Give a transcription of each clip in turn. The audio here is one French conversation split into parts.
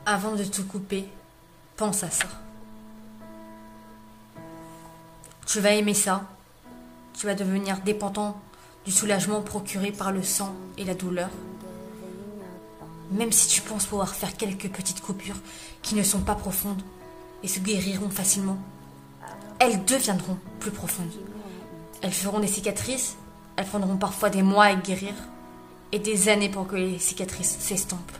Avant de te couper, pense à ça. Tu vas aimer ça. Tu vas devenir dépendant du soulagement procuré par le sang et la douleur. Même si tu penses pouvoir faire quelques petites coupures qui ne sont pas profondes et se guériront facilement, elles deviendront plus profondes. Elles feront des cicatrices, elles prendront parfois des mois à guérir et des années pour que les cicatrices s'estompent.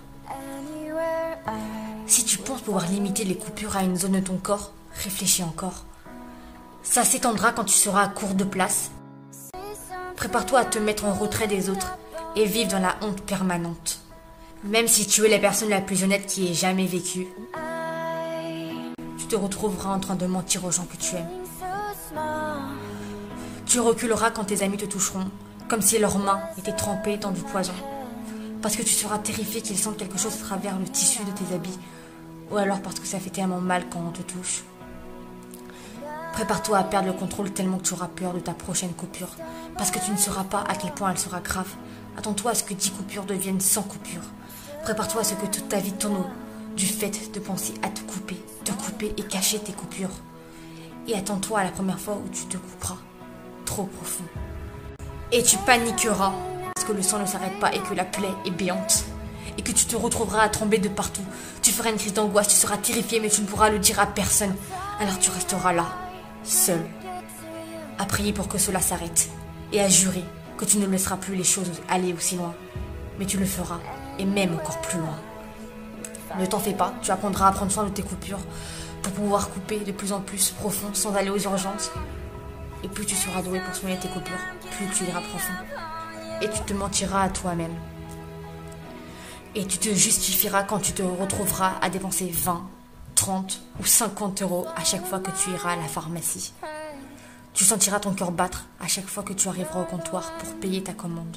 Si tu penses pouvoir limiter les coupures à une zone de ton corps, réfléchis encore. Ça s'étendra quand tu seras à court de place. Prépare-toi à te mettre en retrait des autres et vivre dans la honte permanente. Même si tu es la personne la plus honnête qui ait jamais vécu, tu te retrouveras en train de mentir aux gens que tu aimes. Tu reculeras quand tes amis te toucheront, comme si leurs mains étaient trempées dans du poison. Parce que tu seras terrifié qu'ils sentent quelque chose à travers le tissu de tes habits, ou alors parce que ça fait tellement mal quand on te touche. Prépare-toi à perdre le contrôle tellement que tu auras peur de ta prochaine coupure, parce que tu ne sauras pas à quel point elle sera grave. Attends-toi à ce que 10 coupures deviennent 100 coupures. Prépare-toi à ce que toute ta vie tourne du fait de penser à te couper et cacher tes coupures. Et attends-toi à la première fois où tu te couperas, trop profond. Et tu paniqueras, parce que le sang ne s'arrête pas et que la plaie est béante. Et que tu te retrouveras à trembler de partout. Tu feras une crise d'angoisse, tu seras terrifié, mais tu ne pourras le dire à personne. Alors tu resteras là, seul, à prier pour que cela s'arrête. Et à jurer que tu ne laisseras plus les choses aller aussi loin. Mais tu le feras, et même encore plus loin. Ne t'en fais pas, tu apprendras à prendre soin de tes coupures pour pouvoir couper de plus en plus profond sans aller aux urgences. Et plus tu seras doué pour soigner tes coupures, plus tu iras profond. Et tu te mentiras à toi-même. Et tu te justifieras quand tu te retrouveras à dépenser 20, 30 ou 50 euros à chaque fois que tu iras à la pharmacie. Tu sentiras ton cœur battre à chaque fois que tu arriveras au comptoir pour payer ta commande.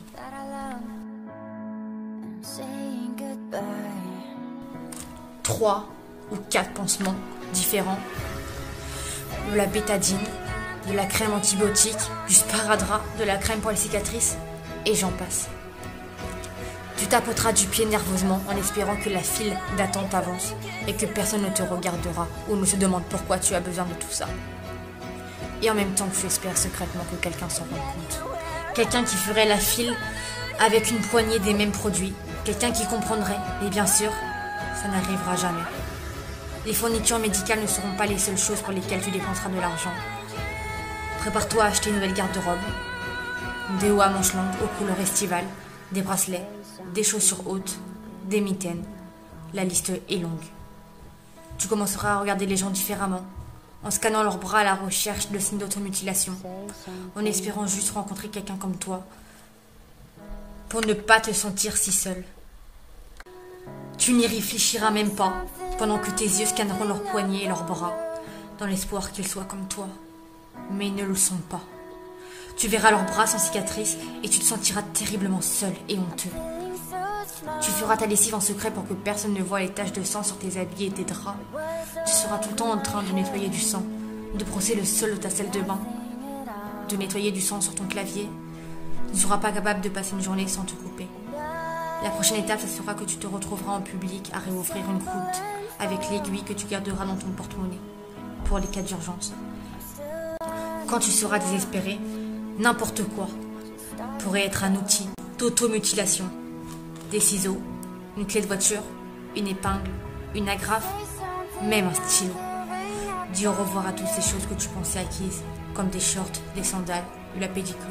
3 ou 4 pansements différents, de la bétadine, de la crème antibiotique, du sparadrap, de la crème pour les cicatrices, et j'en passe. Tu tapoteras du pied nerveusement en espérant que la file d'attente avance et que personne ne te regardera ou ne se demande pourquoi tu as besoin de tout ça. Et en même temps, tu espères secrètement que quelqu'un s'en rende compte. Quelqu'un qui ferait la file avec une poignée des mêmes produits. Quelqu'un qui comprendrait. Et bien sûr, ça n'arrivera jamais. Les fournitures médicales ne seront pas les seules choses pour lesquelles tu dépenseras de l'argent. Prépare-toi à acheter une nouvelle garde-robe, des hauts à manches longues aux couleurs estivales, des bracelets, des chaussures hautes, des mitaines. La liste est longue. Tu commenceras à regarder les gens différemment, en scannant leurs bras à la recherche de signes d'automutilation, en espérant juste rencontrer quelqu'un comme toi, pour ne pas te sentir si seul. Tu n'y réfléchiras même pas, pendant que tes yeux scanneront leurs poignets et leurs bras, dans l'espoir qu'ils soient comme toi. Mais ils ne le sont pas. Tu verras leurs bras sans cicatrice et tu te sentiras terriblement seul et honteux. Tu feras ta lessive en secret pour que personne ne voie les taches de sang sur tes habits et tes draps. Tu seras tout le temps en train de nettoyer du sang, de brosser le sol de ta salle de bain, de nettoyer du sang sur ton clavier. Tu ne seras pas capable de passer une journée sans te couper. La prochaine étape, ce sera que tu te retrouveras en public à réouvrir une croûte avec l'aiguille que tu garderas dans ton porte-monnaie pour les cas d'urgence. Quand tu seras désespéré, n'importe quoi pourrait être un outil d'automutilation. Des ciseaux, une clé de voiture, une épingle, une agrafe, même un stylo. Dis au revoir à toutes ces choses que tu pensais acquises, comme des shorts, des sandales, de la pédicure,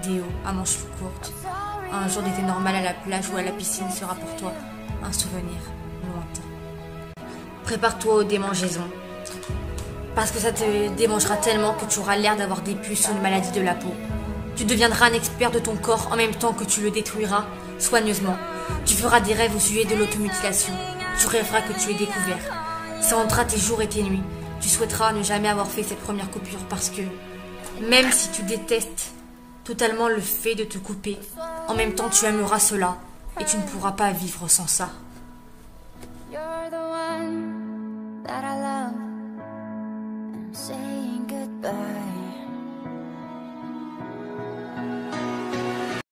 des hauts à manches courtes. Un jour d'été normal à la plage ou à la piscine sera pour toi un souvenir lointain. Prépare-toi aux démangeaisons, parce que ça te démangera tellement que tu auras l'air d'avoir des puces ou une maladie de la peau. Tu deviendras un expert de ton corps en même temps que tu le détruiras soigneusement. Tu feras des rêves au sujet de l'automutilation. Tu rêveras que tu es découvert. Ça hantera tes jours et tes nuits. Tu souhaiteras ne jamais avoir fait cette première coupure parce que, même si tu détestes totalement le fait de te couper, en même temps tu aimeras cela et tu ne pourras pas vivre sans ça. You're the one that I love. I'm saying goodbye.